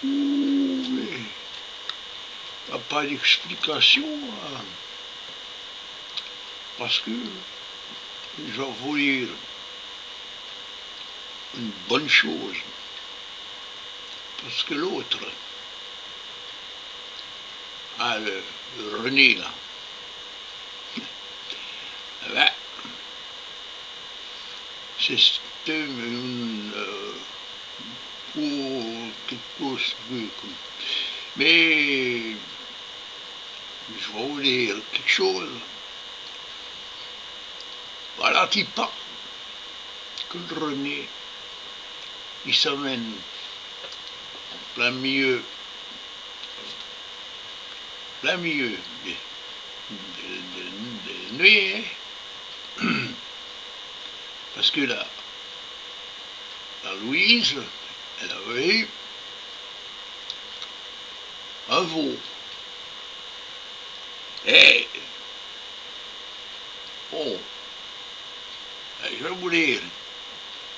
Mais il n'y a pas d'explication, hein, parce que je vais vous dire une bonne chose, parce que l'autre, le René là, ben, c'était une quelque chose comme. Mais je vais vous dire quelque chose. Voilà, tu pas que le René, il s'amène en plein milieu de nuit, hein. Parce que la Louise, elle avait eu un veau. Et bon, je vais vous dire,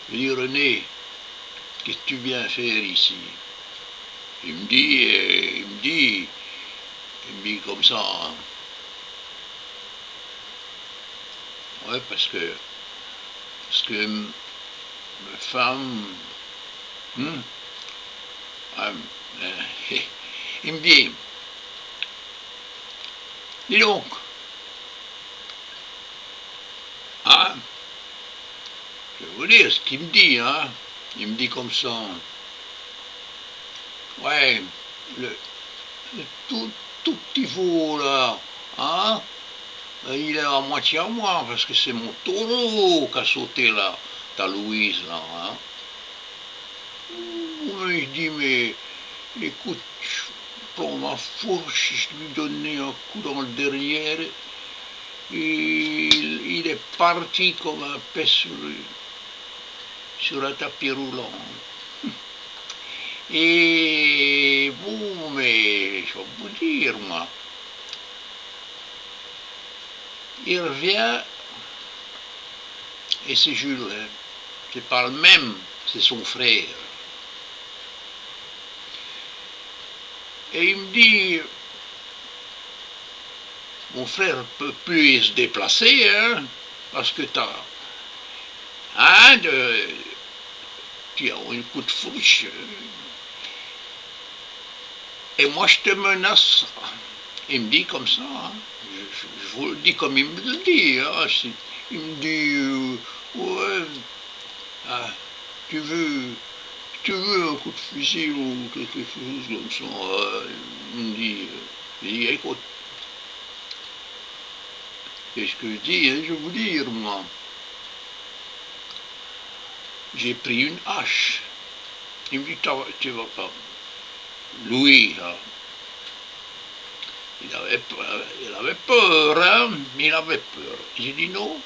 je dis René, qu'est-ce que tu viens faire ici? Il me dit comme ça, hein. Ouais, parce que ma femme, il me dit, dis donc, hein, je vais vous dire ce qu'il me dit, hein, il me dit comme ça, ouais, le tout petit veau là, hein, il est à moitié à moi, parce que c'est mon taureau qui a sauté là, ta Louise là, hein. Je dis, mais écoute, je prends ma fourche, je lui donnais un coup dans le derrière, et il est parti comme un pet sur un tapis roulant. Et bon, mais je vais vous dire, moi, il revient, et c'est Jules, hein, c'est pas le même, c'est son frère. Et il me dit, mon frère ne peut plus se déplacer, hein, parce que tu as un coup de fourche. Et moi je te menace. Il me dit comme ça, hein. Je vous le dis comme il me le dit, hein. Il me dit, ouais, ah, tu veux un coup de fusil ou quelque chose comme ça. Il me dit, écoute, qu'est-ce que je dis, hein, je vais vous dire, moi. J'ai pris une hache. Il me dit, tu vas pas. Louis, là, il avait peur, hein, mais il avait peur. J'ai dit non,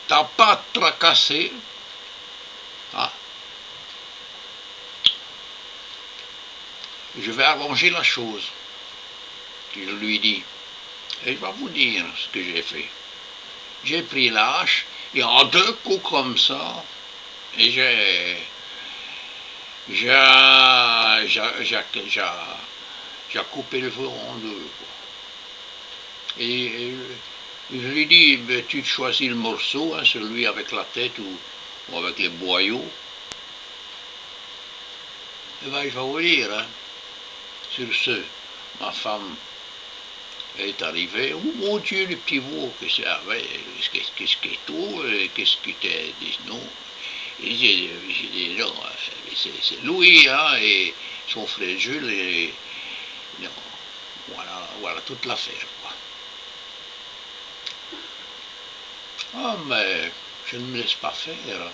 t'as pas tracassé, hein. Je vais arranger la chose. Je lui dis, et je vais vous dire ce que j'ai fait. J'ai pris la hache, et en 2 coups comme ça, et j'ai coupé le feu en 2, quoi. Et je lui dis, ben, tu choisis le morceau, hein, celui avec la tête ou avec les boyaux. Et ben, je vais vous dire, hein, sur ce, ma femme est arrivée. Oh mon Dieu, le petit veau, qu'est-ce que tout, qu'est-ce que t'es dit non. Et j'ai dit non, c'est Louis, hein, et son frère Jules, et non, voilà toute l'affaire, quoi. Ah, mais je ne me laisse pas faire, hein.